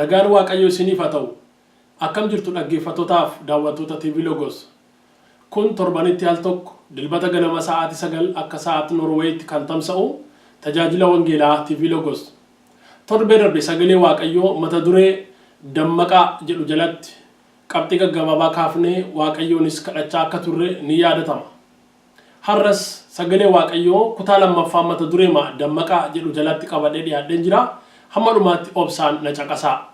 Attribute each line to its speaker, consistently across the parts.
Speaker 1: Nagaan Waaqayyo isiniif haa ta'u. Akkam jirtu dhaggeeffattootaaf daawwattoota TV Logos. Kun torbanitti al tokko dilbata ganama sa'aatii 9 akka sa'aatii Norweetti kan tamsa'u tajaajila wangeelaa TV Logos. Torbee darbe sagalee Waaqayyoo mata duree dammaqaa jedhu jalatti qabxii gaggabaabaa kaafnee Waaqayyoonis kadhachaa akka turre ni yaadatama. Har'as sagalee Waaqayyoo kutaa lammaffaa mata duree dammaqaa jedhu jalatti qabadhee dhiyaadheen jira. Hamma dhumaatti obsaan na caqasaa.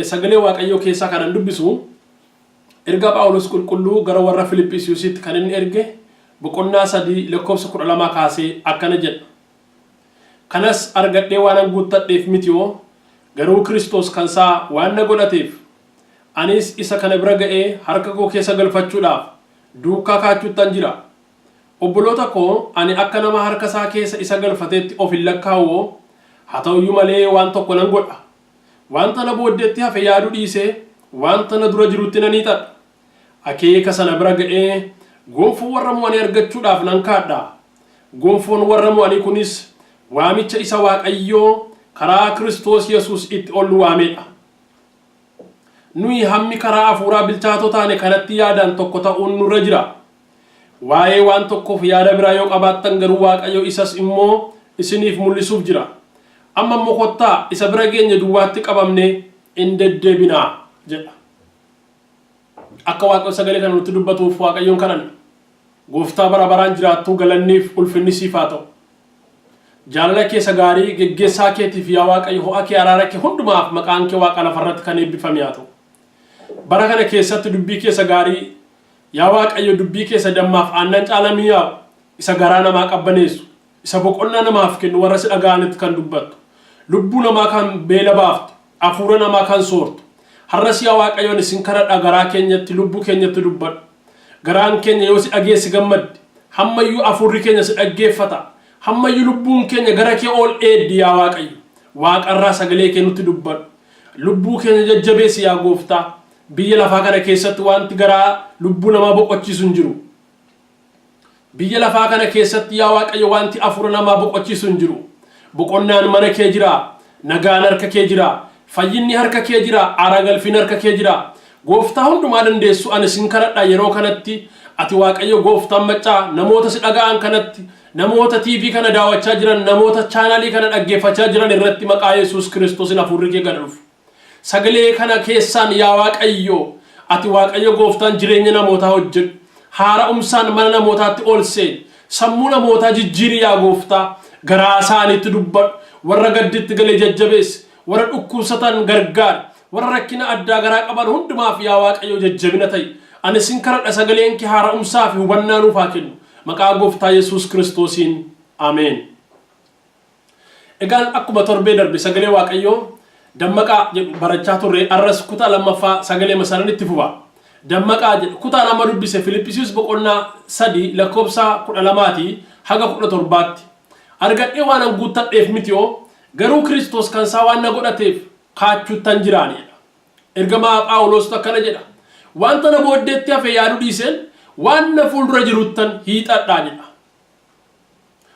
Speaker 1: Sagalee Waaqayyoo keessaa kanan dubbisu erga Phaawulos qulqulluu gara warra Filiphisiisitti kan inni erge boqonnaa 3 lakkoofsa 12 kaasee akkana jedha. Kanas argadhee waan guuttadheef mitiyoo garuu Kiristoos kansaa waan na godhateef anis isa kana bira ga'ee harka koo keessa galfachuudhaaf duukaa kaachuuttan jira. Obboloota koo ani akka nama harka isaa keessa isa galfateetti of hin lakkaa'u haa ta'uyyuu malee waan tokko nan godha. Wanta na booddeetti hafe yaaduu dhiisee wanta na dura jirutti nan hiixadha. Akeeka sana bira ga'ee gonfoo warra mo'anii argachuudhaaf nan kaadha. Gonfoon warra mo'anii kunis waamicha isa Waaqayyoo karaa Kiristoos Yesuus itti ol waamedha. Nuyi hammi karaa hafuuraa bilchaatoo taane kanatti yaadan tokko ta'uun nurra jira. Waa'ee waan tokkoof yaada biraa yoo qabaattan garuu Waaqayyo isas immoo isiniif mul'isuuf jira. Amma immoo kottaa isa bira geenye duwwaatti qabamne hin deddeebinaa jedha. Akka Waaqayyo sagalee kana nutti dubbatuuf Waaqayyoon kadhanna. Gooftaa bara baraan jiraattuu galanniif ulfinni siif haa ta'u. Jaalala keessa gaarii geggeessaa keetiif yaa Waaqayyo ho'a kee araara kee hundumaaf maqaan kee Waaqa lafarratti kan eebbifame haa ta'u. Bara kana keessatti dubbii keessa gaarii yaa Waaqayyo dubbii keessa dammaaf aannan caalamii yaa'u isa garaa namaa qabbaneessu isa boqonnaa namaaf kennu warra si dhaga'anitti kan dubbattu. Lubbuu namaa kan beela baaftu, hafuura namaa kan soortu. Har'as yaa Waaqayyoon isin kadhadha garaa keenyatti lubbuu keenyatti dubbadhu. Garaan keenya yoo si dhageessi gammaddi, hammayyuu hafuurri keenya si dhaggeeffata. Hammayyuu lubbuun keenya gara kee ol eeddi yaa Waaqayyo. Waaqarraa sagalee kee nutti dubbadhu. Lubbuu keenya jajjabeessi yaa Gooftaa. Biyya lafaa kana keessatti wanti garaa lubbuu namaa boqochiisu hin jiru. Biyya lafaa kana keessatti yaa Waaqayyo wanti hafuura namaa boqochiisu hin jiru. Boqonnaan mana kee jira, nagaan harka kee jira, fayyinni harka kee jira, aara galfiin harka kee jira. Gooftaa hundumaa dandeessu ani sin kadhadha yeroo kanatti ati Waaqayyo Gooftaan maccaa namoota si dhaga'an kanatti namoota TV kana daawwachaa jiran namoota chaanalii kana dhaggeeffachaa jiran irratti maqaa Yesuus Kiristoosin hafuurri kee gad dhufu. Sagalee kana keessaan yaa Waaqayyo ati Waaqayyo Gooftaan jireenya namootaa hojjedhu. Haara'umsaan mana namootaatti ol seeni. Sammuu namootaa jijjiiri yaa Gooftaa. Garaa isaaniitti dubbadhu. Warra gadditti galee jajjabeessi. Warra dhukkubsatan gargaari. Warra rakkina addaa garaa qaban hundumaaf yaa Waaqayyo jajjabina ta'i. Ani sin kadhadha sagaleen kee haara'umsaa fi hubannaa nuuf haa kennu. Maqaa Gooftaa Yesuus Kiristoosiin. Ameen. Egaan akkuma torbee darbe sagalee Waaqayyoo dammaqaa jedhu barachaa turre arras kutaa lammaffaa sagalee masaran itti fufa. Dammaqaa jedhu kutaa nama dubbise Filiphisiis boqonnaa 3 lakkoofsa 12 haga 17tti. Argadhee waan guuttadheef mitiyoo garuu Kiristoos kansaa waan na godhateef kaachuuttan jiraanidha. Ergamaa Phaawulos akkana jedha. Wanta na booddeetti hafe yaaduu dhiiseen waan na fuuldura jiruttan hiixadhaa jedha.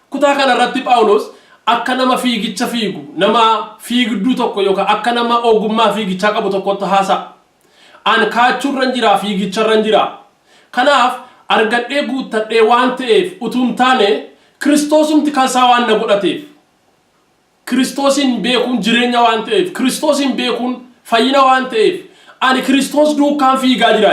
Speaker 1: Kutaa kanarratti Phaawulos akka nama fiigicha fiigu, nama fiigduu tokko yookaan akka nama ogummaa fiigichaa qabu tokkotti haasa'a. An kaachuurran jira fiigicharran jira. Kanaaf argadhee guuttadhee waan ta'eef utuun taane Kiristoosumti kansaa waan na godhateef. Kiristoosin beekuun jireenya waan ta'eef, Kiristoosin beekuun fayyina waan ta'eef, ani Kiristoos duukaan fiigaa jira.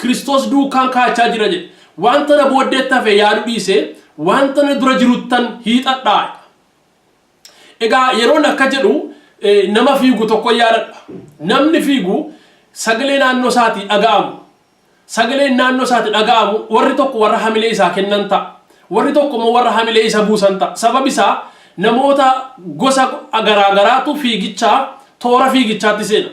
Speaker 1: Kiristoos duukaan kaachaa jira jedhe. Wanta na booddeetti hafe yaaduu dhiisee wanta na dura jiruttan hiixadhaa. Egaa yeroon akka jedhu nama fiigu tokko yaadadha. Namni fiigu sagalee naannoo isaatii dhaga'amu. Sagaleen naannoo isaatii dhaga'amu warri tokko warra hamilee isaa kennan ta'a. Warri tokko immoo warra hamilee isa buusan ta'a. Sababni isaa namoota gosa garaagaraatu fiigichaa toora fiigichaatti seena.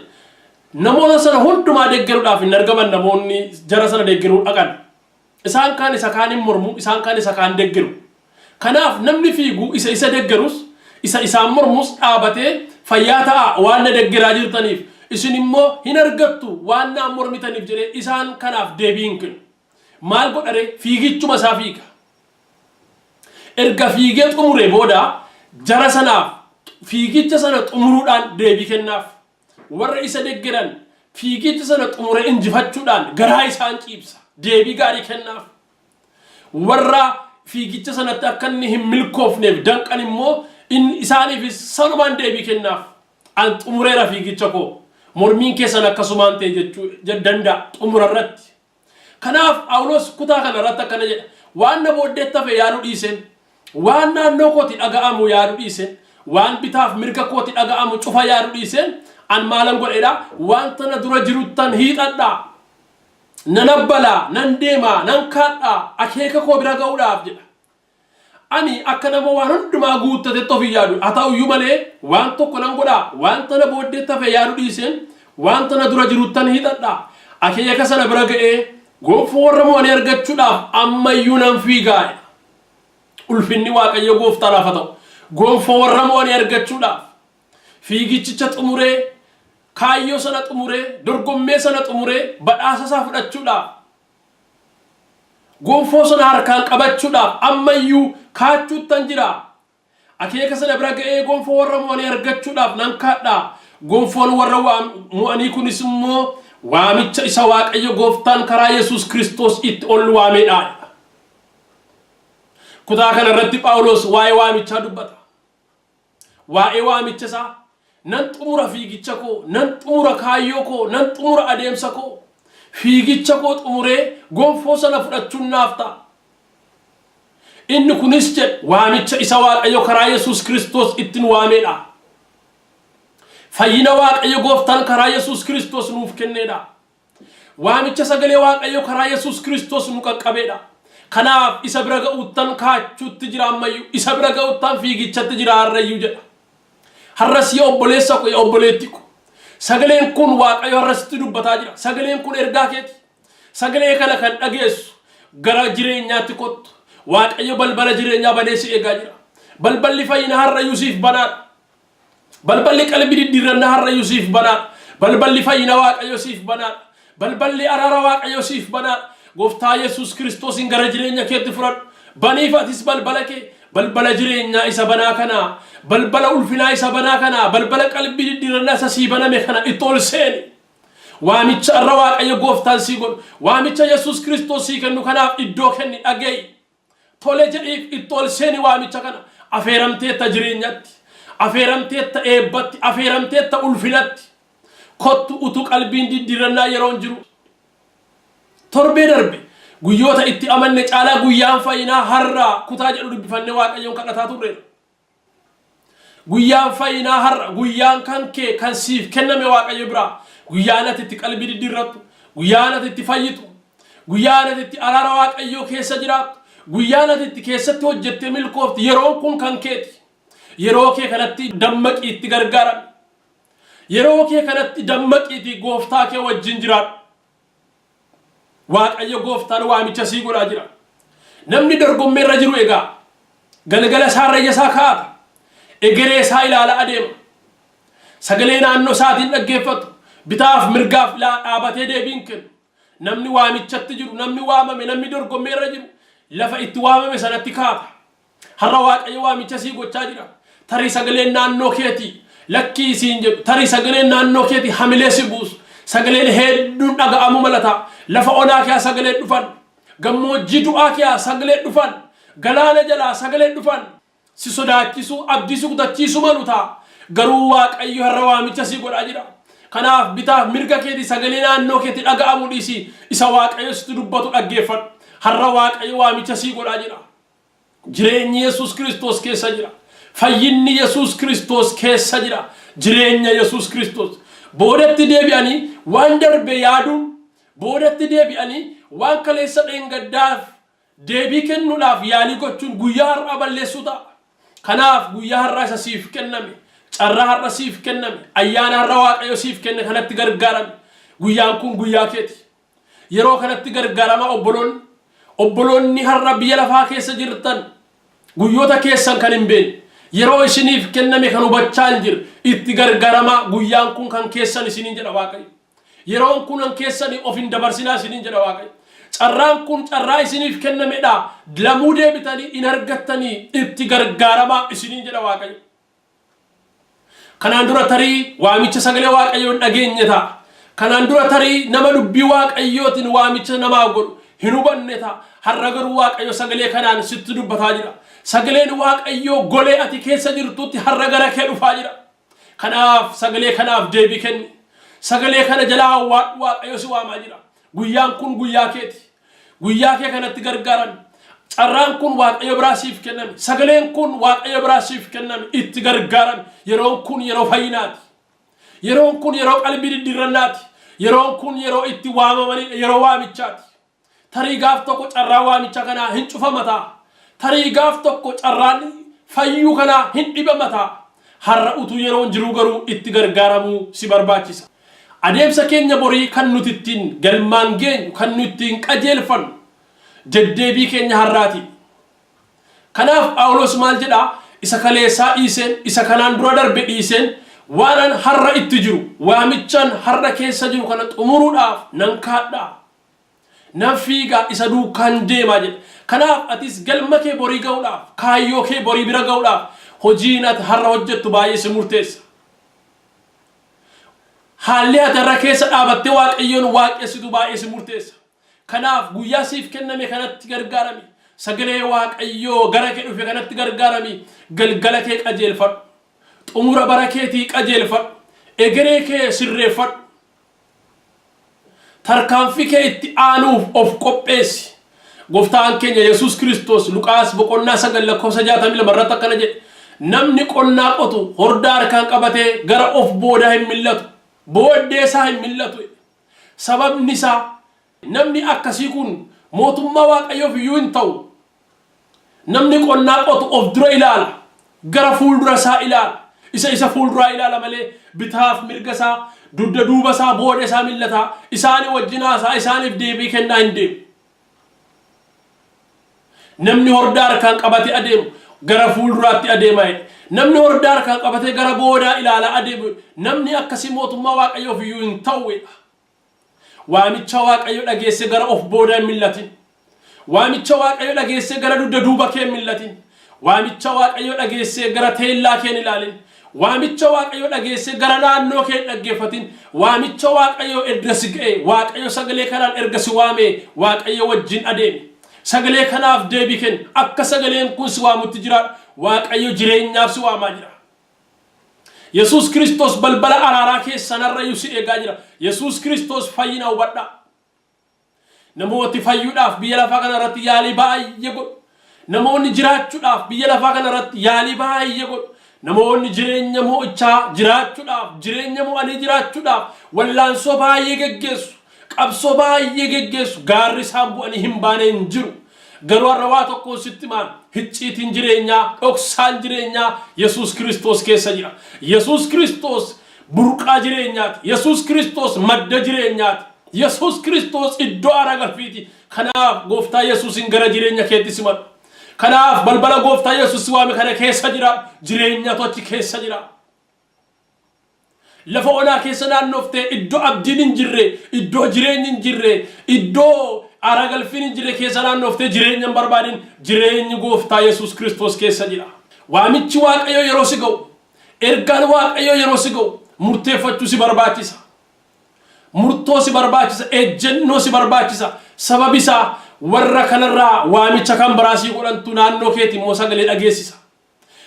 Speaker 1: Namoota sana hundumaa deeggaruudhaaf hin argaman namoonni jara sana deeggaruu dhaqan. Isaan kaan isa kaan hin mormu, isaan kaan isa kaan deeggaru. Kanaaf namni fiigu isa deeggarus, isa isaan mormus dhaabatee fayyaa ta'a waan na deeggaraa jirtaniif. Isin immoo hin argattu waan na mormitaniif jedhee isaan kanaaf deebii hin kennu. Maal godhare fiigichuma isaa fiiga. Erga fiigee xumure booda jara sanaaf fiigicha sana xumuruudhaan deebii kennaaf. warra isa deggeran fiigicha sana xumure injifachuudhaan garaa isaan ciibsa deebii gaarii kennaaf warra fiigicha sanatti akka inni hin milkoofneef danqan immoo isaaniif sanumaan deebii kennaaf an xumureera fiigicha koo mormiin keessan akkasumaan ta'e jechuu danda'a xumurarratti kanaaf Phaawulos kutaa kanarratti akkana jedha waan na booddeetti hafe yaaduu dhiisen waan naannoo kooti dhaga'amu yaaduu dhiisen waan bitaaf mirga kooti dhaga'amu cufa yaaduu dhiisen an maalan godheedha wanta na dura jiruttan hiixadha nan abbalaa nan deemaa nan kaadhaa akeeka koo bira ga'uudhaaf jedha ani akka nama waan hundumaa guuttatetti of yaadu haa ta'uyyuu malee waan tokko nan godhaa wanta na booddeetti hafe yaaduu dhiisen wanta na dura jiruttan hiixadha akeeka sana bira ga'ee gonfoo warra mo'anii argachuudhaaf ammayyuu nan fiigaa ulfinni waaqayyo gooftaadhaaf haa ta'u gonfoo warra mo'anii argachuudhaaf fiigichicha xumuree kaayyoo sana xumuree dorgommee sana xumuree badhaasa isaa fudhachuudhaaf gonfoo sana harkaan qabachuudhaaf ammayyuu kaachuuttan jira akeeka sana bira ga'ee gonfoo warra mo'anii argachuudhaaf nan kaadhaa gonfoon warra mo'anii kunis immoo waamicha isa waaqayyo gooftaan karaa Yesuus Kiristoos itti ol waameedha kutaa kana irratti Phaawulos waa'ee waamichaa dubbata waa'ee waamicha isaa nan xumura fiigicha koo nan xumura kaayyoo koo nan xumura adeemsa koo fiigicha koo xumuree gonfoo sana fudhachuun naaf ta'a inni kunis jedhe waamicha isa waaqayyo karaa Yesuus Kiristoos ittiin waameedha fayyina waaqayyo gooftaan karaa Yesuus Kiristoos nuuf kenneedha waamicha sagalee waaqayyo karaa Yesuus Kiristoos nu qaqqabeedha kanaaf isa bira ga'uuttan kaachuutti jira ammayyuu isa bira ga'uuttan fiigichatti jira harrayyuu jedha harras yaa obboleessa ko yaa obboleetti ko sagaleen kun waaqayyo harrasitti dubbataa jira sagaleen kun ergaa keeti sagalee kana kan dhageessu gara jireenyaatti kottu waaqayyo balbala jireenyaa baneessi eegaa jira balballi fayyina harra Yuusuf banaadha balballi qalbii diddiirannaa harra Yuusuf banaadha balballi fayyina waaqayyo siif banaadha balballi araara waaqayyo siif banaadha gooftaa Yesuus Kiristoosin gara jireenya keetti fudhadhu baniif atis balbala kee balbala jireenyaa isa banaa kana balbala ulfinaa isa banaa kana balbala qalbii diddiirannaa isa sii baname kana itti ol seeni waamicha irra waaqayyo gooftaan sii godhu waamicha Yesuus Kiristoos sii kennu kanaaf iddoo kenni dhageeyi tole jedhiif itti ol seeni waamicha kana afeeramteetta jireenyatti afeeramteetta eebbatti afeeramteetta ulfinatti kottu utu qalbiin diddiirannaa yeroon jiru torbee darbe guyyoota itti amanne caalaa guyyaan fayyinaa har'a kutaa jedhu dubbifannee waaqayyoon kadhataa turre guyyaan fayyinaa har'a guyyaan kan kee kan siif kenname waaqayyo biraa guyyaan ati itti qalbii diddiirrattu guyyaan ati itti fayyitu guyyaan ati itti araara waaqayyoo keessa jiraattu guyyaan ati itti keessatti hojjettee milkoofti yeroon kun kan keeti yeroo kee kanatti dammaqii itti gargaarami yeroo kee kanatti dammaqiitii gooftaa kee wajjin jiraadhu waaqayyo gooftaan waamicha sii godhaa jira namni dorgommee irra jiru egaa galgala isaa rayya isaa kaa'ata egeree isaa ilaala adeema sagalee naannoo isaatiin dhaggeeffatu bitaaf mirgaaf dhaabatee deebiin kennu namni waamichatti jiru namni waamame namni dorgommee irra jiru lafa itti waamame sanatti kaa'ata har'a waaqayyo waamicha sii gochaa jira tarii sagaleen naannoo keetii lakkii isiin jedhu tarii sagaleen naannoo keetii hamilee si buusu sagaleen hedduun dhaga'amu malata lafa onaa kee sagalee dhufan gammoojjii du'aa kee sagalee dhufan galaana jalaa sagalee dhufan si sodaachisu abdiisu kutachiisu maluta garuu waaqayyo har'a waamicha si godhaa jira kanaaf bitaaf mirga keetii sagalee naannoo keetii dhaga'amu dhiisi isa waaqayyo sitti dubbatu dhaggeeffadhu har'a waaqayyo waamicha si godhaa jira jireenyi Yesuus Kiristoos keessa jira fayyinni Yesuus Kiristoos keessa jira jireenya Yesuus Kiristoos boodatti deebi'anii waan darbe yaaduun boodatti deebi'anii waan kaleessa dheengaddaaf deebii kennuudhaaf yaalii gochuun guyyaa har'a balleessuu ta'a kanaaf guyyaa har'a isa siif kenname carraa har'a siif kenname ayyaana har'a waaqayyo siif kenne kanatti gargaarame guyyaan kun guyyaa keeti yeroo kanatti gargaarama obboloonni har'a biyya lafaa keessa jirtan guyyoota keessan kan hin beekne yeroo isiniif kenname kan hubachaa hin jirre itti gargaarama guyyaan kun kan keessan isiniin jedha waaqayyo yeroon kun kan keessanii of hin dabarsinaa isiniin jedha waaqayyo carraan kun carraa isiniif kennamedha lamuu deebitanii in argattanii itti gargaarama isiniin jedha waaqayyo kanaan dura tarii waamicha sagalee waaqayyoon dhageenye ta'a. kanaan dura tarii nama dubbii waaqayyootiin waamicha namaa godhu hin hubanne ta'a. har'a garuu waaqayyo sagalee kanaan sitti dubbataa jira. sagaleen waaqayyoo golee ati keessa jirtutti har'a gara kee dhufaa jira. kanaaf sagalee kanaaf deebii kenni. sagalee kana jalaa waaqayyo si waamaa jira. guyyaan kun guyyaa keeti. guyyaa kee kanatti gargaaran. carraan kun waaqayyo biraa siif kenname. sagaleen kun waaqayyo biraa siif kenname. itti gargaaran. yeroon kun yeroo fayyinaati. yeroon kun yeroo qalbii diddiirrannaati. yeroon kun yeroo itti waamamanidha. yeroo waamichaati. tarii gaaf tokko carraa waamicha kanaa hin cufamataa. tarii gaaf tokko carraan fayyuu kanaa hin dhibamataa. har'a utuu yeroon jiruu garuu itti gargaaramuu si barbaachisa. adeemsa keenya borii kan nuti ittiin galmaan geenyu kan nuti ittiin qajeelfannu deddeebii keenya har'aati. kanaaf Phaawulos maal jedhaa? isa kaleessaa dhiiseen isa kanaan dura darbe dhiiseen waanan har'a itti jiru waamichaan har'a keessa jiru kana xumuruudhaaf nan kaadhaa. nan fiigaa isa duukaan deemaa jedha. kanaaf atis galma kee borii ga'uudhaaf kaayyoo kee borii bira ga'uudhaaf hojiin ati har'a hojjettu baay'ee si murteessa. haalli ati har'a keessa dhaabattee waaqayyoon waaqessitu baay'ee si murteessa. kanaaf guyyaa siif kenname kanatti gargaarami. sagalee waaqayyoo gara kee dhufe kanatti gargaarami. galgala kee qajeelfadhu. xumura bara keetii qajeelfadhu. egeree kee sirreeffadhu. tarkaanfii kee itti aanuuf of qopheessi. gooftaan keenya Yesuus Kiristoos Luqaas boqonnaa 9:62 irratti akkana jedhe. namni qonnaa qotu hordaa harkaan qabatee gara of boodaa hin millatu. booddee isaa hin millatu. sababni isaa namni akkasii kun mootummaa waaqayyoof iyyuu hin ta'u. namni qonnaa qotu of dura ilaala. gara fuuldura isaa ilaala. isa fuulduraa ilaala malee bitaaf mirga isaa dudda duuba isaa booda isaa millata. isaanii wajjin haasaa isaaniif deebii kennaa hin deemu. namni hordaa harkaan qabatee adeemu gara fuulduraatti adeema. namni hordaa harkaan qabatee gara boodaa ilaala adeemu. namni akkasii mootummaa waaqayyoof iyyuu hin ta'u. waamicha waaqayyo dhageesse gara of boodaa hin millatin. waamicha waaqayyo dhageesse gara dudda duuba kee hin millatin. waamicha waaqayyo dhageesse gara teellaa kee hin ilaalin. waamicha waaqayyo dhageesse gara naannoo kee hin dhaggeeffatin. waamicha waaqayyo erga si ga'e waaqayyo sagalee kanaan erga si waame waaqayyo wajjin adeemi. sagalee kanaaf deebii kenni. akka sagaleen kun si waamutti jiraadhu. waaqayyo jireenyaaf si waamaa jira. Yesuus Kiristoos balbala araaraa keessanarra si eegaa jira. Yesuus Kiristoos fayyina hubadhaa. namooti fayyuudhaaf biyya lafaa kanarratti yaalii baay'ee godhu. namoonni jiraachuudhaaf biyya lafaa kanarratti yaalii baay'ee godhu. namoonni jireenya mo'ichaa jiraachuudhaaf jireenya mo'anii jiraachuudhaaf wallaansoo baay'ee geggeessu. qabsoo baay'ee geggeessu. gaarri isaan bu'anii hin baane hin jiru. garuu har'a waa tokkoon sitti maan hicciitiin jireenyaa dhoksaan jireenyaa Yesuus Kiristoos keessa jira. Yesuus Kiristoos burqaa jireenyaati. Yesuus Kiristoos madda jireenyaati. Yesuus Kiristoos iddoo aara galfiiti. kanaaf gooftaa Yesuusin gara jireenya keetti simadhu. kanaaf balbala gooftaa Yesuus waame kana keessa jira. jireenyatu achi keessa jira. lafa onaa keessa naannoftee iddoo abdiin hin jirre iddoo jireenyi hin jirre iddoo aara galfiin hin jirre keessa naannoftee jireenya hin barbaadin jireenyi gooftaa Yesuus Kiristoos keessa jira. waamichi waaqayyo yeroo si ga'u ergaan waaqayyo yeroo si ga'u murteeffachuu si barbaachisa. murtoo si barbaachisa. ejjennoo si barbaachisa. sababi isaa warra kanarraa waamicha kan biraa sii godhantu naannoo keetii immoo sagalee dhageessisa.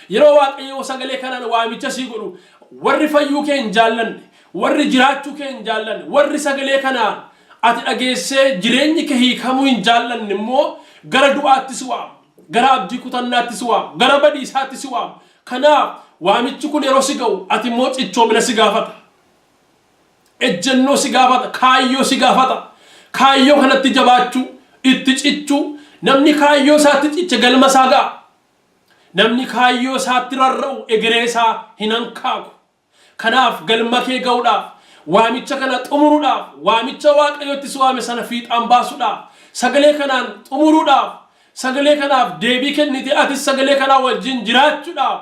Speaker 1: yeroo waaqayyo sagalee kanaan waamicha sii godhu warri fayyuu kee hin jaallanne warri jiraachuu kee hin jaallanne warri sagalee kanaan ati dhageessee jireenyi kee hiikamuu hin jaallanne immoo gara du'aatti si waamu. gara abdii kutannaatti si waamu. gara badiisaatti si waamu. kanaaf waamichi kun yeroo si ga'u ati immoo cichoomina si gaafata. ejjennoo si gaafata. kaayyoo si gaafata. kaayyoo kanatti jabaachuu itti cichuu. namni kaayyoo isaatti ciche galma isaa ga'a. namni kaayyoo isaatti rarra'u egeree isaa hin hankaaku. kanaaf galma kee ga'uudhaaf waamicha kana xumuruudhaaf waamicha waaqayyotti si waame sana fiixaan baasuudhaaf sagalee kanaan xumuruudhaaf sagalee kanaaf deebii kennite atis sagalee kanaa wajjin jiraachuudhaaf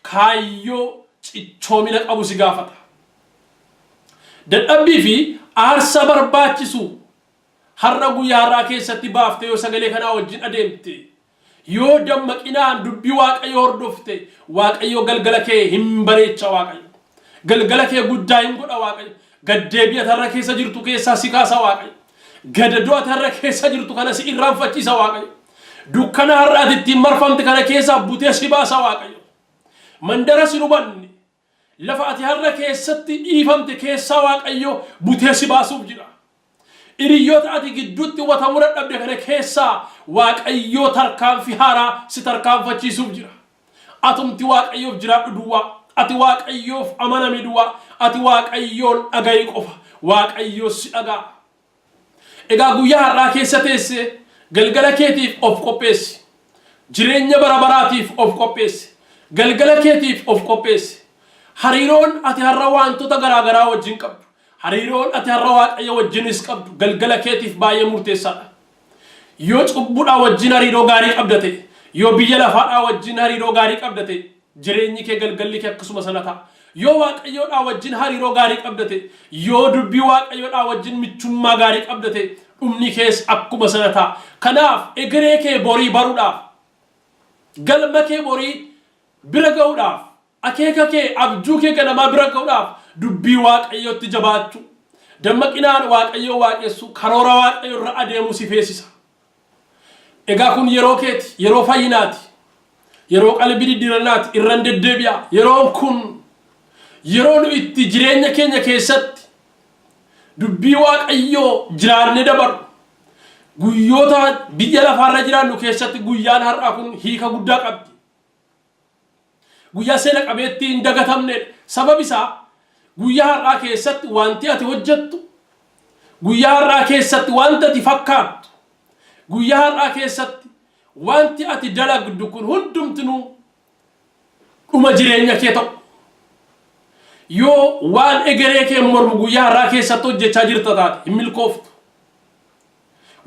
Speaker 1: kaayyoo cichoomina qabu si gaafata. dadhabbii fi aarsaa barbaachisu har'a guyyaa har'aa keessatti baaftee yoo sagalee kanaa wajjin adeemte yoo dammaqinaan dubbii waaqayyo hordofte waaqayyo galgala kee hin bareecha waaqayyo galgala kee guddaa hin godha waaqayyo gaddeebi'a tarra keessa jirtu keessaa si kaasa waaqayyo gadadoo tarra keessa jirtu kana si irraanfachiisa waaqayyo dukkana har'aati ittiin marfamte kana keessaa butee si baasa waaqayyo mandara si hubanne lafa ati har'a keessatti dhiifamte keessaa waaqayyo butee si baasuuf jira iriyyoota ati gidduutti watamura dhabde kana keessaa waaqayyo tarkaanfii haaraa si tarkaanfachiisuuf jira atumti waaqayyoof jiraadhu duwwaa ati waaqayyoof amanami duwwaa ati waaqayyoon dhaga'i qofa waaqayyo si dhagaa egaa guyyaa har'aa keessa teesse galgala keetiif of qopheessi jireenya bara baraatiif of qopheessi galgala keetiif of qopheessi hariiroon ati har'a wantoota garaagaraa wajjin qabdu hariiroon ati har'a waaqayyo wajjinis qabdu galgala keetiif baay'ee murteessaadha yoo cubbuudhaa wajjin hariiroo gaarii qabdate yoo biyya lafaadhaa wajjin hariiroo gaarii qabdate jireenyi kee galgalli kee akkasuma sana ta'a yoo waaqayyoodhaa wajjin hariiroo gaarii qabdate yoo dubbii waaqayyoodhaa wajjin michummaa gaarii qabdate dhumni kees akkuma sana ta'a kanaaf egeree kee borii baruudhaaf galma kee borii bira ga'uudhaaf akeeka kee abjuu kee ganamaa bira ga'uudhaaf dubbii waaqayyootti jabaachuu dammaqinaan waaqayyoo waaqessu karoora waaqayyo irra adeemu si feesisa egaa kun yeroo keeti yeroo fayyinaati yeroo qalbii diddiiranaati irran deddeebi'a yeroon kun yeroo nu itti jireenya keenya keessatti dubbii waaqayyoo jiraanne dabaru guyyoota biyya lafaarra jiraannu keessatti guyyaan har'aa kun hiika guddaa qabdi guyyaa seena qabeettii hin dagatamne sabab isaa guyyaa har'aa keessatti wanti ati hojjettu guyyaa har'aa keessatti wanti ati fakkaattu guyyaa har'aa keessatti wanti ati dalagdu kun hundumtinuu dhuma jireenya kee ta'u yoo waan egeree kee mormu guyyaa har'aa keessatti hojjechaa jirta taate hin milkooftu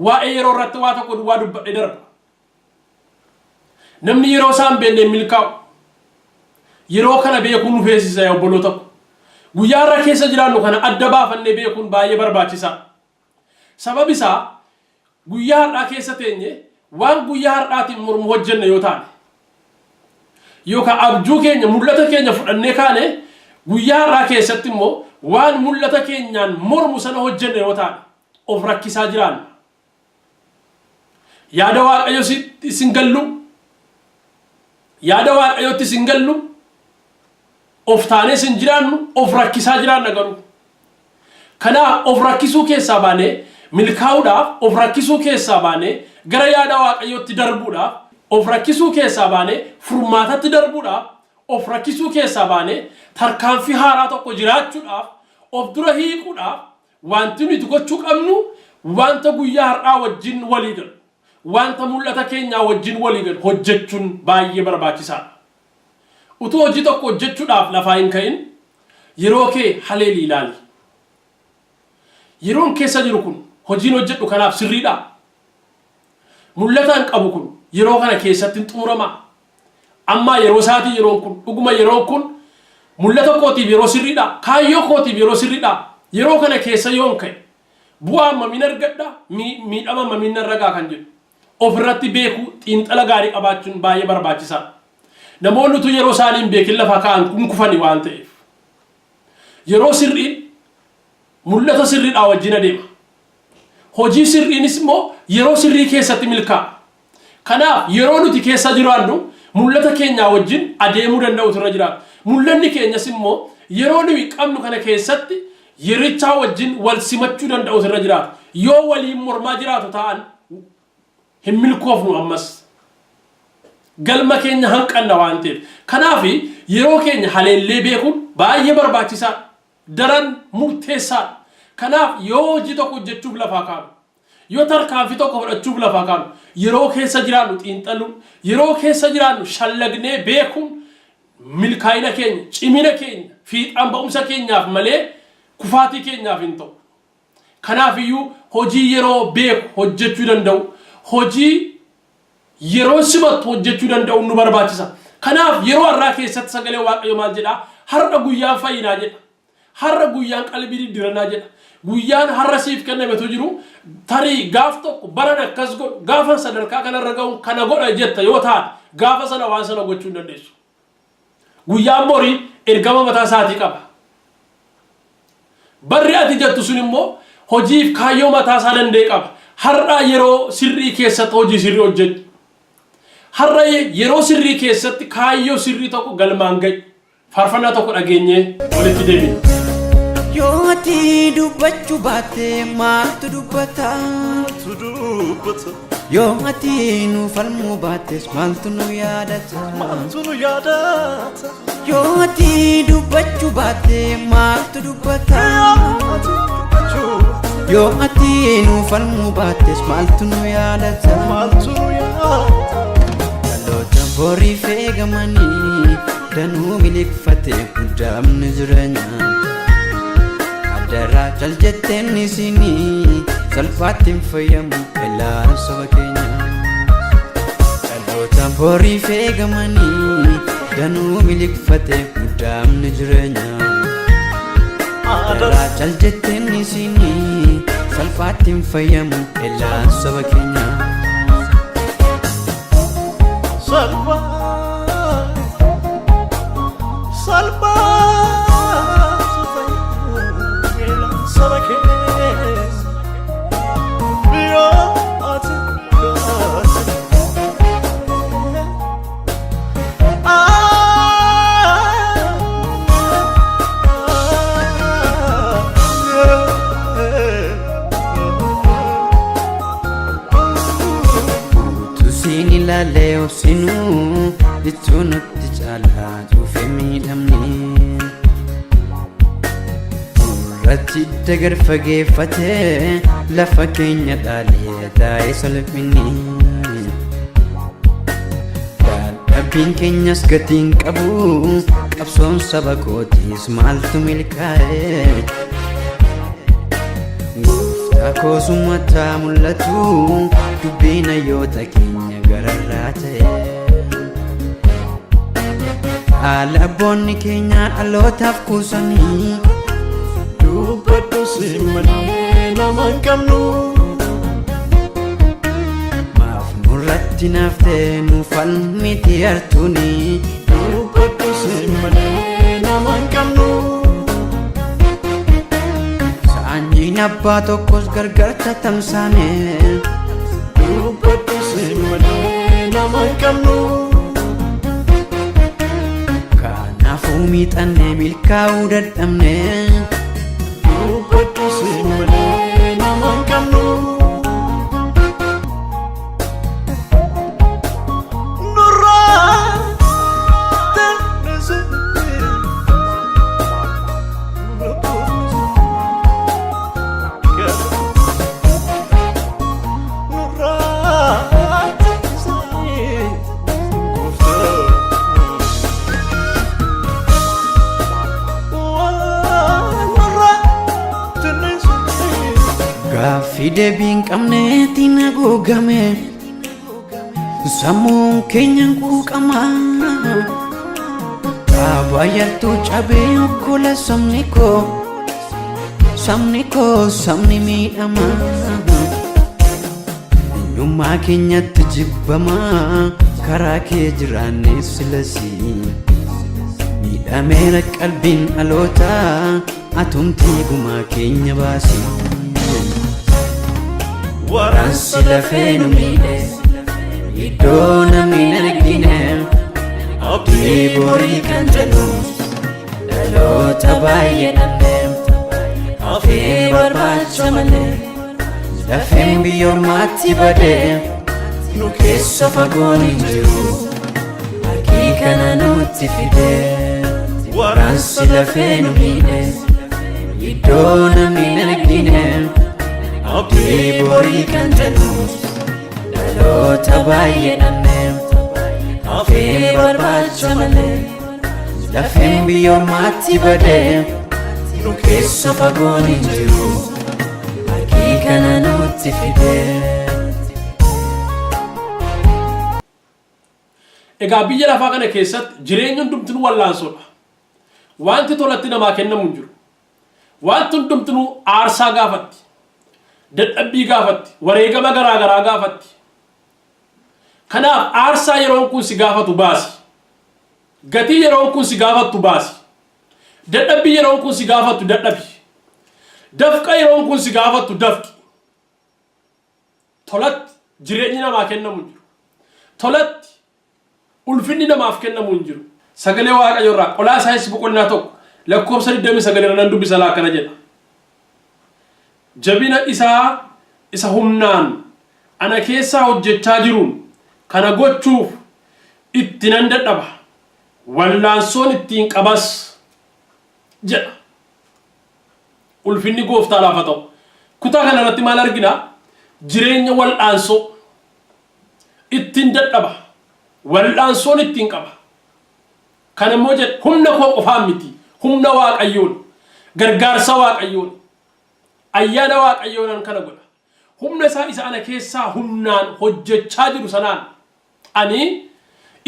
Speaker 1: waa'ee yeroo irratti waa tokko duwwaa dubbadhe darba namni yeroo isaan beenne hin milkaa'u yeroo kana beekuun nu feesisa yaa obboloota ko guyyaa har'a keessa jiraannu kana adda baafannee beekuun baay'ee barbaachisaa sabab isaa guyyaa har'aa keessa teenye waan guyyaa har'aatiin mormu hojjenne yoo taane yookaan abjuu keenya mul'ata keenya fudhannee kaane guyyaa har'aa keessatti immoo waan mul'ata keenyaan mormu sana hojjenne yoo taane of rakkisaa jiraanna yaada waaqayyo isin gallu yaada waaqayyotti isin gallu of taanee isin jiraannu of rakkisaa jiraanna garuu kanaaf of rakkisuu keessaa baanee milkaa'uudhaaf of rakkisuu keessaa baanee gara yaada waaqayyotti darbuudhaaf of rakkisuu keessaa baanee furmaatatti darbuudhaaf of rakkisuu keessaa baanee tarkaanfii haaraa tokko jiraachuudhaaf of dura hiikuudhaaf wanti nuti gochuu qabnu wanta guyyaa har'aa wajjin walii galu wanta mul'ata keenyaa wajjin walii galu hojjechuun baay'ee barbaachisaadha utuu hojii tokko hojjechuudhaaf lafaa hin ka'in yeroo kee haleelii ilaali yeroon keessa jiru kun hojiin hojjedhu kanaaf sirriidha mul'ataan qabu kun yeroo kana keessatti xumurama amma yeroo isaatii yeroon kun dhuguma yeroon kun mul'ata kootiif yeroo sirriidha kaayyoo kootiif yeroo sirriidha yeroo kana keessa yoon ka'e bu'aa mamiin argadha miidhama mamiin narragaa kan jedhu ofirratti beeku xiinxala gaarii qabaachuun baay'ee barbaachisaadha namoonni utuu yeroo isaanii hin beekin lafa ka'an kun kufani waan ta'eef yeroo sirriin mul'ata sirriidhaa wajjin adeema hojii sirriinis immoo yeroo sirrii keessatti milkaa'a kanaaf yeroo nuti keessa jiraannu mul'ata keenyaa wajjin adeemuu danda'u irra jiraatu mul'anni keenyas immoo yeroo nuyi qabnu kana keessatti yerichaa wajjin wal simachuu danda'u irra jiraatu yoo waliin mormaa jiraatu ta'an hin milkoofnu ammas galma keenya hanqanna waan ta'eef kanaaf yeroo keenya haleellee beekuun baay'ee barbaachisaa daran murteessaa kanaaf yoo hojii tokko hojjechuuf lafaa kaanu yoo tarkaanfii tokko fudhachuuf lafaa kaanu yeroo keessa jiraannu xiinxaluun yeroo keessa jiraannu shallagnee beekuun milkaa'ina keenya cimina keenya fiixaan ba'umsa keenyaaf malee kufaatii keenyaaf hin ta'u kanaaf iyyuu hojii yeroo beeku hojjechuu danda'u hojii yeroo simatu hojjechuu danda'u nu barbaachisa kanaaf yeroo har'aa keessatti sagalee waaqayyo maal jedha har'a guyyaan fayyinaa jedha har'a guyyaan qalbii diddiranaa jedha guyyaan har'a siif kennametu jiru tarii gaaf tokko baran akkas godhu gaafa sadarkaa kanarra ga'u kana godha jetta yoo taate gaafa sana waan sana gochuu hin dandeessu guyyaan borii ergama mataa isaatii qaba barri ati jettu sun immoo hojiif kaayyoo mataa isaa danda'e qaba har'a yeroo sirrii keessatti hojii sirrii hojjetu har'a yeroo sirrii keessatti kaayyoo sirrii tokko galmaan ga'i faarfannaa tokko dhageenyee walitti deebina
Speaker 2: yoo ati dubbachuu baatte maaltu dubbata yoo ati nu falmuu baattes maaltu nu yaadata yoo ati dubbachuu baatte maaltu dubbata yoo ati nu falmuu baattes maaltu nu yaadata dhaloota borii feegamanii danuu miliqfate guddaamni jireenya Dara chal jetteen isini salphaatti hin fayyamu ilaalu saba keenya dhaloota borii feegamanii danuu miliqfate guddaamni jireenya Dara chal jetteen isini salphaatti hin fayyamu ilaalu saba keenya Salva Leo sinu ditunutti chala tufe midhamni Urratti dagar fageeffate lafa keenya dhaalee taa'ee salphini Dadhabbiin keenyas gatiin qabu qabsoon saba kootiis maaltu milkaa'e Gooftaa koosummataa mul'atu dubbiin hayyoota keenya gararraa ta'e haala abboonni keenya dhalootaaf kuusanii dubbadhu si malee nama hin qabnu maaf nurratti naaftee nu falmiti hartuuni dubbadhu si malee nama hin qabnu saanyiin abbaa tokkos gargar tatamsaame dubbadhu si malee nama hin qabnu kanaafuu miixannee milkaa'uu dadhabne dubbadhu si malee nama hin qabnu Deebiin qabneetti naguugame sammuun keenyan quuqama Kabaayartuu cabee okkola sabni koo sabni miidhama eenyummaa keenyatti jibbama karaa kee jiraanne silasii miidhameera qalbiin dhaloota atumtii gumaa keenya baasii Waransi lafee nu miidhe iddoo namni hin argine abdii borii kan jedhu dhaloota baay'ee dhabne hafee barbaacha malee lafeen biyya ormaatti bade nu keessa fagoon hin jiru harkii kana nutti fide Waransi lafee nu miidhe iddoo namni hin argine abdii borii kan jedhu dhaloota baay'ee dhabne hafee barbaacha malee lafeen biyya ormaatti bade nu keessa fagoon hin jiru harkii kana nutti fide
Speaker 1: Egaa biyya lafaa kana keessatti jireenyi hundumtuu wallaansodha wanti tolatti namaa kennamu hin jiru waan hundumtuu aarsaa gaafatti dadhabbii gaafatti wareegama garaa gaafatti kanaaf aarsaa yeroon kun si gaafatu baasi gatii yeroon kun si gaafatu baasi dadhabbii yeroon kun si gaafatu dadhabi dafqa yeroon kun si gaafatu dafqi tolatti jireenyi namaa kennamu jiru tolatti ulfinni namaaf kennamu jiru sagalee waaqayyo irraa Qolaasaayis boqonnaa 1 lakkoofsa 29 irra nan dubbisa akkana jedha jabina isa humnaan ana keessaa hojjechaa jiruun kana gochuuf itti nan dadhaba wallaansoon ittiin qabas jedha ulfinni gooftaa lafa ta'u kutaa kana irratti maal argina jireenya wallaansoo ittiin dadhaba wallaansoon ittiin qaba kana immoo jedha humna koo qofaan miti humna waaqayyoon gargaarsa waaqayyoon ayyaana waaqayyoon kana godha humna isa ana keessaa humnaan hojjechaa jiru sanaan ani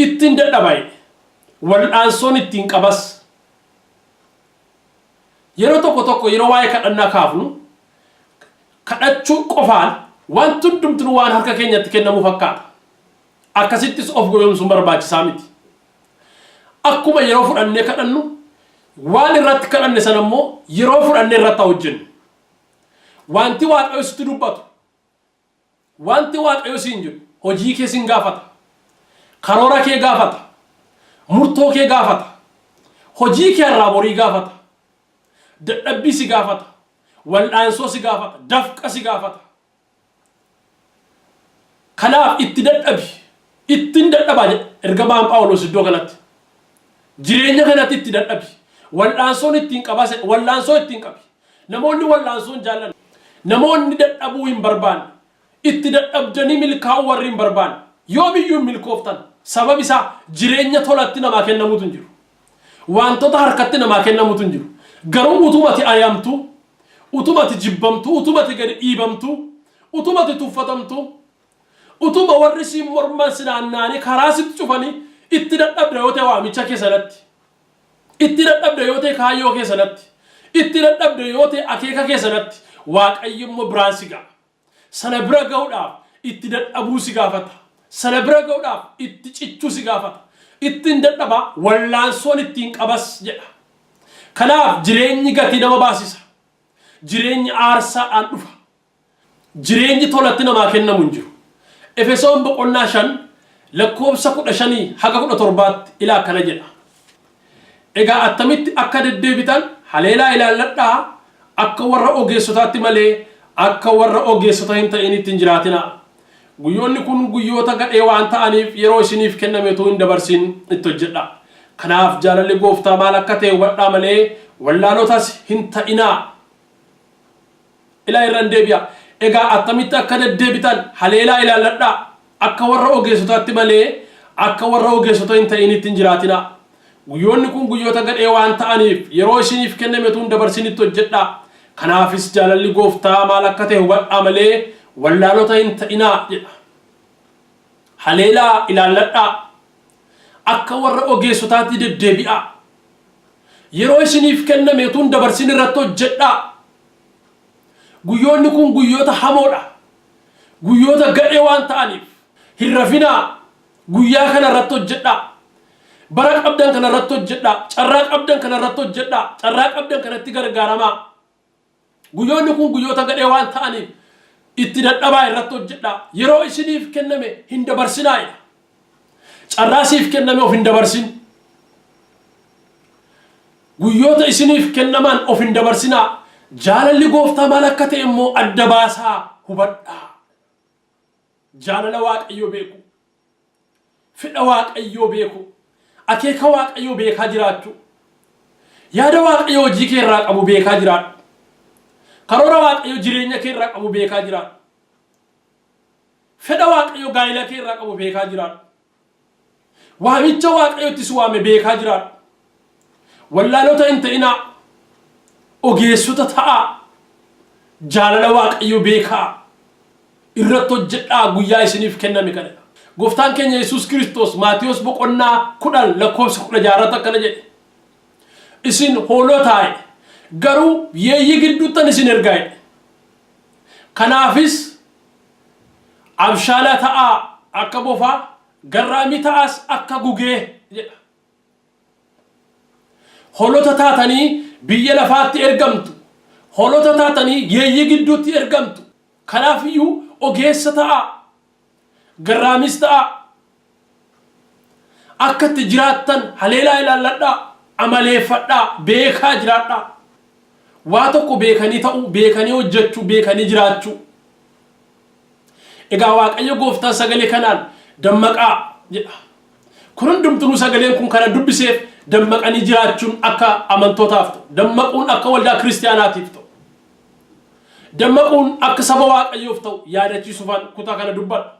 Speaker 1: ittiin dadhabaye wallaansoon ittiin qabas yeroo tokko yeroo waa'ee kadhannaa kaafnu kadhachuu qofaan waan hundumtuu waan harka keenyatti kennamu fakkaata akkasittis of goyoomsuun barbaachisaa miti akkuma yeroo fudhannee kadhannu waan irratti kadhanne sana immoo yeroo fudhannee irratti hojjennu wanti waaqayyo sitti dubbatu wanti waaqayyo siin jedhu hojii kee siin gaafata karoora kee gaafata murtoo kee gaafata hojii kee irraa borii gaafata dadhabbii si gaafata wallaansoo si gaafata dafqa si gaafata kanaaf itti dadhabi ittiin dadhabaa ergamaan Phaawulos iddoo kanatti jireenya kanatti itti dadhabi wallaansoon ittiin qabase wallaansoo ittiin qabi namoonni wallaansoon jaallan namoonni dadhabuu hin barbaanne itti dadhabdanii milkaa'uu warri hin barbaanne yoomiyyuu milkooftan sabab isaa jireenya tolatti namaa kennamutu hin jiru wantoota harkatti namaa kennamutu hin jiru garuu utumati ayamtu utumati jibbamtu utumati gadi dhiibamtu utumati tuffatamtu utuma warri siin morman sinaannaanii karaa sitti cufanii itti dadhabde yoo ta'e waamicha keessatti itti dadhabde yoo ta'e kaayyoo keessatti itti dadhabde yoo ta'e akeeka keessatti waaqayyo immoo biraan si ga'a sana bira ga'uudhaaf itti dadhabuu si gaafata sana bira ga'uudhaaf itti cichuu si gaafata ittiin dadhaba wallaansoon ittiin qabas jedha kanaaf jireenyi gatii nama baasisa jireenyi aarsaadhaan dhufa jireenyi tolatti namaa kennamu hin jiru Efesoon boqonnaa 5 lakkoofsa 15 haga 17 ilaa akkana jedha egaa attamitti akka deddeebitan haleelaa ilaalladhaa akka warra ogeessotaatti malee akka warra ogeessota hin ta'initti hin jiraatina guyyoonni kun guyyoota gadhee waan ta'aniif yeroo isiniif kennameetu hin dabarsin itti hojjedha kanaaf jaalalli gooftaa maal akka ta'e hubadhaa malee wallaalotas hin ta'inaa ilaa irraan deebi'a egaa attamitti akka deddeebitan haleelaa ilaalladhaa akka warra ogeessotaatti malee akka warra ogeessota hin ta'initti hin jiraatina guyyoonni kun guyyoota gadhee waan ta'aniif yeroo isiniif kennameetu hin dabarsin itti hojjedha kanaafis jaalalli gooftaa maal akka ta'e hubadhaa malee wallaalota hin ta'inaa jedha haleelaa ilaalladhaa akka warra ogeessotaatti deddeebi'a yeroo isiniif kennameetu hin dabarsin irratti hojjedha guyyoonni kun guyyoota hamoodha guyyoota gadhee waan ta'aniif hin rafinaa guyyaa kana irratti hojjedha bara qabdan kana irratti hojjedha carraa qabdan kana irratti hojjedha carraa qabdan kanatti gargaaramaa guyyoonni kun guyyoota gadhee waan ta'aniif itti dadhabaa irratti hojjedha yeroo isiniif kenname hin dabarsinaa carraa siif kenname of hin dabarsin guyyoota isiniif kennaman of hin dabarsinaa jaalalli gooftaa maal akka ta'e immoo adda baasaa hubadhaa jaalala waaqayyoo beeku fedha waaqayyoo beeku akeeka waaqayyoo beekaa jiraachuu yaada waaqayyoo hojii kee irraa qabu beekaa jiraadhu karoora waaqayyoo jireenya kee irraa qabu beekaa jiraadhu fedha waaqayyoo gaa'ila kee irraa qabu beekaa jiraadhu waamicha waaqayyootti si waame beekaa jiraadhu wallaalota hin ta'inaa ogeessota ta'a jaalala waaqayyoo beekaa irratti hojjedhaa guyyaa isiniif kenname kana gooftaan keenya Yesuus Kiristoos Maatiyos boqonnaa 10 lakkoofsa 16 akkana jedhe isin hoolotaa garuu yeeyyi gidduuttan isin ergaa'e kanaafis abshaala ta'aa akka bofaa garraamii ta'as akka gugee jedha holota taatanii biyya lafaatti ergamtu holota taatanii yeeyyi gidduutti ergamtu kanaafiyyuu ogeessa ta'aa garraamis ta'aa akkatti jiraattan haleelaa ilaalladhaa amaleeffadhaa beekaa jiraadhaa waa tokko beekanii ta'uu beekanii hojjechuu beekanii jiraachuu egaa waaqayyo gooftaan sagalee kanaan dammaqaa jedha kun hundumtuu sagaleen kun kana dubbiseef dammaqanii jiraachuun akka amantootaaf ta'u dammaquun akka waldaa kiristaanaatiif ta'u dammaquun akka saba waaqayyoof ta'u yaadachiisuufaan kutaa kana dubbadha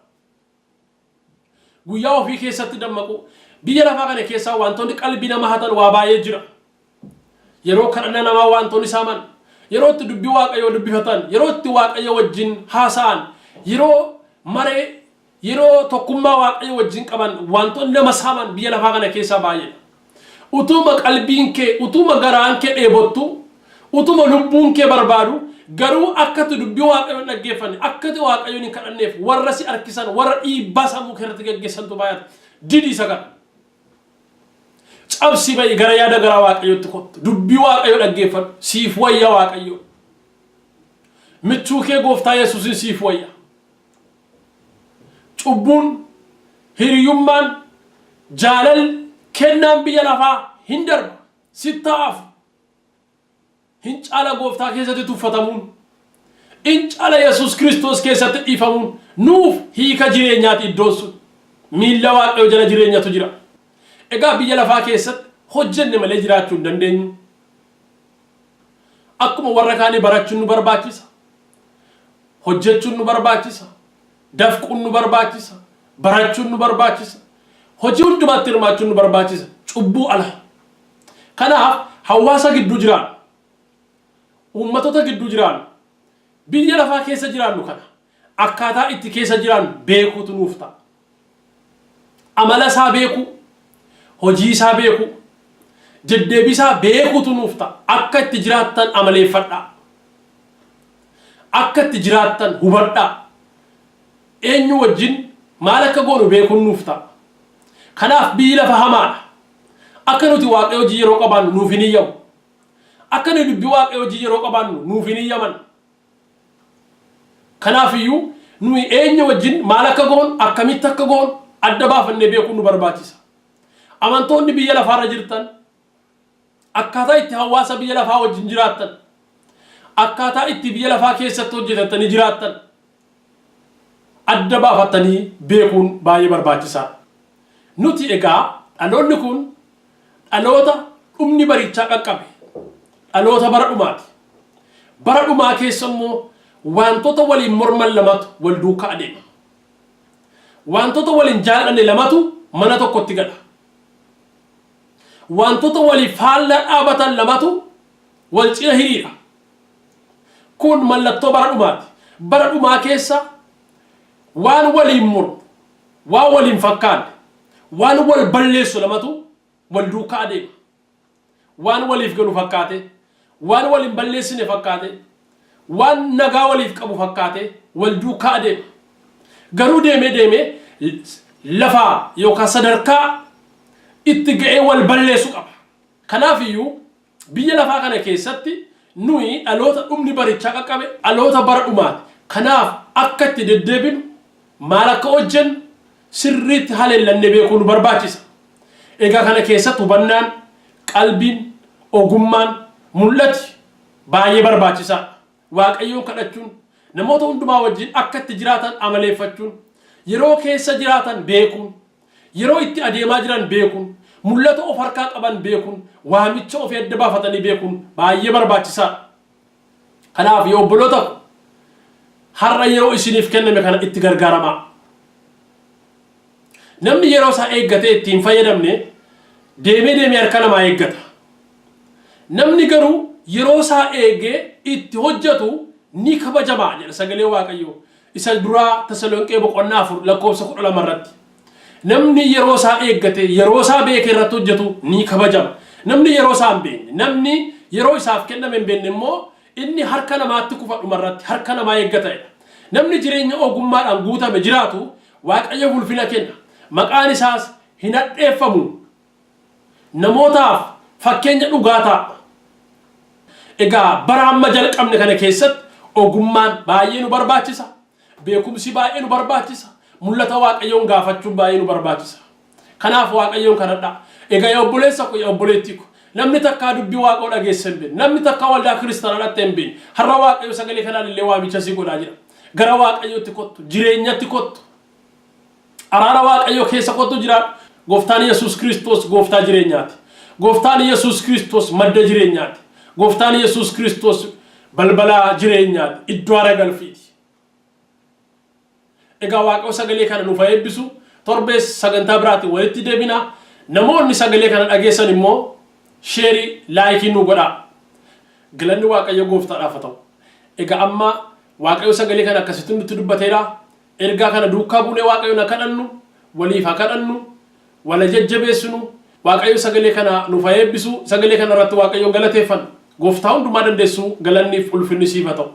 Speaker 1: guyyaa ofii keessatti dammaquu biyya lafaa kana keessaa wantoonni qalbii nama hatan waa baay'ee jira yeroo kadhannaa namaa wantoonni saaman yeroo itti dubbii waaqayyoo dubbifatan yeroo itti waaqayyo wajjin haasa'an yeroo maree yeroo tokkummaa waaqayyo wajjin qaban wantoonni nama saaman biyya lafaa kana keessaa baay'ee utuma qalbiin kee utuma garaan kee dheebottu utuma lubbuun kee barbaadu garuu akkati dubbii waaqayyo dhaggeeffanne akkati waaqayyo hin kadhanneef warra si arkisan warra dhiibbaa sammuu keessatti gaggeessantu baay'ata didii sagal cabsi bayi gara yaada gara waaqayyotti kottu dubbii waaqayyo dhaggeeffadhu siif wayya waaqayyo michuu kee gooftaa yesuusin siif wayya cubbuun hiriyummaan jaalal kennaan biyya lafaa hin darba sittaaf hin caala gooftaa keessatti tuffatamuun hin caala yesuus kiristoos keessatti dhiifamuun nuuf hiika jireenyaati iddoon sun miilla waaqayyo jala jireenyatu jira egaa biyya lafaa keessatti hojjenne malee jiraachuu hin dandeenyu akkuma warra kaanii barachuun nu barbaachisa hojjechuun nu barbaachisa dafquun nu barbaachisa barachuun nu barbaachisa hojii hundumaatti hirmaachuun nu barbaachisa cubbuu ala kanaaf hawaasa gidduu jiraan uummatota gidduu jiraan biyya lafaa keessa jiraannu kana akkaataa itti keessa jiraan beekuutu nuuf ta'a amala isaa beekuu hojii isaa beekuu deddeebii isaa beekuutu nuuf ta'a akka itti jiraattan amaleeffadhaa akka itti jiraattan hubadhaa eenyu wajjin maal akka goonu beekuun nuuf ta'a kanaaf biyyi lafa hamaadha akka nuti waaqayyo hojii yeroo qabaannu nuuf hin iyyamu akka nuti dubbii waaqayyo hojii yeroo qabaannu nuuf hin iyyaman kanaaf iyyuu nuyi eenyu wajjin maal akka goonu akkamitti akka goonu adda baafannee beekuun nu barbaachisa amantoonni biyya lafaarra jirtan akkaataa itti hawaasa biyya lafaa wajjin jiraattan akkaataa itti biyya lafaa keessatti hojjetattanii jiraattan adda baafattanii beekuun baay'ee barbaachisaa nuti egaa dhaloonni kun dhaloota dhumni barichaa qaqqabe dhaloota bara dhumaati bara dhumaa keessa immoo wantoota waliin morman lamatu wal duukaa adeema wantoota waliin jaallanne lamatu mana tokkotti gala wantoota waliin faallaa dhaabatan lamatu wal cina hiriira kun mallattoo bara dhumaati bara dhumaa keessa waan waliin mormu waan waliin fakkaanne waan wal balleessu lamatu wal duukaa adeema waan waliif galu fakkaate waan waliin balleessine fakkaate waan nagaa waliif qabu fakkaate wal duukaa adeema garuu deemee lafaa yookaan sadarkaa itti ga'ee wal balleessu qaba kanaaf iyyuu biyya lafaa kana keessatti nuyi dhaloota dhumni barichaa qaqqabe dhaloota bara dhumaati kanaaf akka itti deddeebinu maal akka hojjennu sirriitti haleellannee beekuu nu barbaachisa egaa kana keessatti hubannaan qalbiin ogummaan mul'ati baay'ee barbaachisaa waaqayyoon kadhachuun namoota hundumaa wajjin akka itti jiraatan amaleeffachuun yeroo keessa jiraatan beekuun yeroo itti adeemaa jiran beekuun mul'ata of harkaa qaban beekuun waamicha of adda baafatanii beekuun baay'ee barbaachisaa kanaaf yoo obboloota har'a yeroo isiniif kenname kana itti gargaaramaa namni yeroo isaa eeggatee ittiin fayyadamne deemee harka namaa eeggata namni garuu yeroo isaa eegee itti hojjetu ni kabajamaa jedha sagalee waaqayyoo isa duraa Tasalonqee boqonnaa 4 lakkoofsa 12 irratti namni yeroo isaa eeggate yeroo isaa beekee irratti hojjetu ni kabajama namni yeroo isaa hin beekne namni yeroo isaaf kenname hin beekne immoo inni harka namaatti kufa dhumarratti harka namaa eeggata. Namni jireenya ogummaadhaan guutame jiraatu Waaqayyo ulfina kenna. Maqaan isaas hin hadheeffamu. Namootaaf fakkeenya dhugaa ta'a. Egaa bara amma jalqabne kana keessatti ogummaan baay'ee nu barbaachisa. Beekumsi baay'ee nu barbaachisa. Mul'ata Waaqayyoon gaafachuun baay'ee nu barbaachisa. Kanaaf Waaqayyoon kadhadhaa. Egaa obboleessa ko obboleettii ko namni takka dubbii Waaqoo dhageesse hin beekne, namni takka waldaa kiristaanaatti hin beekne, har'a Waaqayyo sagalee kanaan illee waamicha si godhaa jira. Gara Waaqayyootti kottu, jireenyatti kottu. Araara Waaqayyo keessa kottu jiraadhu. Gooftaan Yesuus Kiristoos gooftaa jireenyaati. Gooftaan Yesuus Kiristoos madda jireenyaati. Gooftaan Yesuus Kiristoos balbala jireenyaati. Iddoo aara galfiiti. Egaa Waaqayyo sagalee kana nuuf eebbisu torbees sagantaa biraatti walitti deebina. Namoonni sagalee kana dhageessan immoo sheerii laayikii nu godhaa. Galanni Waaqayyo gooftaadhaaf haa ta'u. Egaa amma Waaqayyo sagalee kana akkasitti nutti dubbateera. Ergaa kana duukaa buunee Waaqayyoon haa kadhannu, waliif haa kadhannu, wala jajjabeessinu. Waaqayyo sagalee kana nuuf eebbisu. Sagalee kana irratti Waaqayyoon galateeffanna. Gooftaa hundumaa dandeessu galanniif ulfinni siif haa ta'u.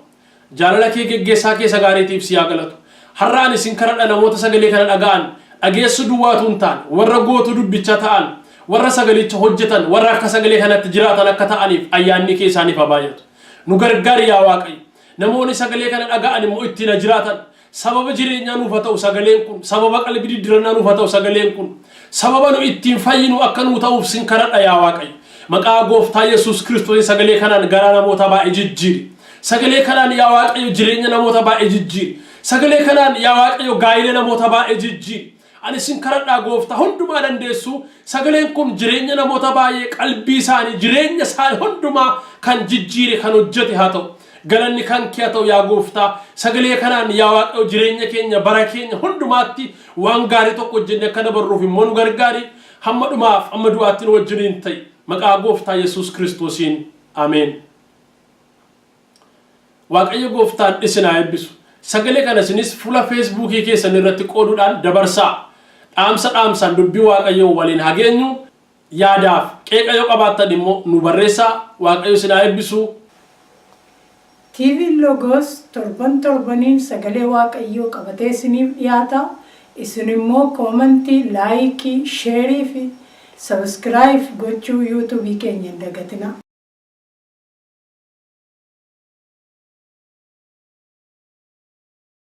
Speaker 1: Jaalala kee geggeessaa keessa gaariitiif si haa galatu. Har'aan isin kadhadha namoota sagalee kana dhaga'an dhageessu duwwaatu hin taane warra gootu dubbicha ta'an warra sagalicha hojjetan warra akka sagalee kanatti jiraatan akka ta'aniif ayyaanni kee isaaniif haa baay'atu. Nu gargaari yaa Waaqayyo. Namoonni sagalee kana dhaga'an immoo ittiin jiraatan sababa jireenyaa nuuf haa ta'u sagaleen kun sababa qalbii diddirannaa nuuf haa ta'u sagaleen kun sababa nu ittiin fayyinu akka nu ta'uuf sin kadhadha yaa Waaqayyo. Maqaa gooftaa Yesuus Kiristoos sagalee kanaan garaa namoota baay'ee jijjiiri. Sagalee kanaan yaa Waaqayyo jireenya namoota baay'ee jijjiiri. Sagalee kanaan yaa Waaqayyo gaa'ila namoota baay'ee jijjiiri. Ani sin kadhadhaa gooftaa hundumaa dandeessu sagaleen kun jireenya namoota baay'ee qalbii isaanii jireenya isaanii hundumaa kan jijjiire kan hojjete haa ta'u. Galanni kan kee haa ta'u yaa gooftaa sagalee kanaan yaa Waaqayyo jireenya keenya bara keenya hundumaatti waan gaarii tokko hojjennee akka dabarruuf immoo nu gargaari. Hamma dhumaaf amma du'aatti nu wajjiniin ta'i. Maqaa gooftaa Yesuus Kiristoosiin ameen. Waaqayyo gooftaan isin haa eebbisu. Sagalee kana isinis fuula Feesbuukii keessan irratti qooduudhaan dabarsaa. Dhaamsaan dubbii Waaqayyoo waliin haa geenyu. Yaadaaf qeeqa yoo qabaattan immoo nu barreessaa. Waaqayyo isin haa eebbisu.
Speaker 3: TV Logos torbaniin sagalee Waaqayyoo qabatee isiniif dhiyaata. Isin immoo koomentii, laayikii, sheerii fi sabiskiraayib gochuu yuutuubii keenya hin dagatina.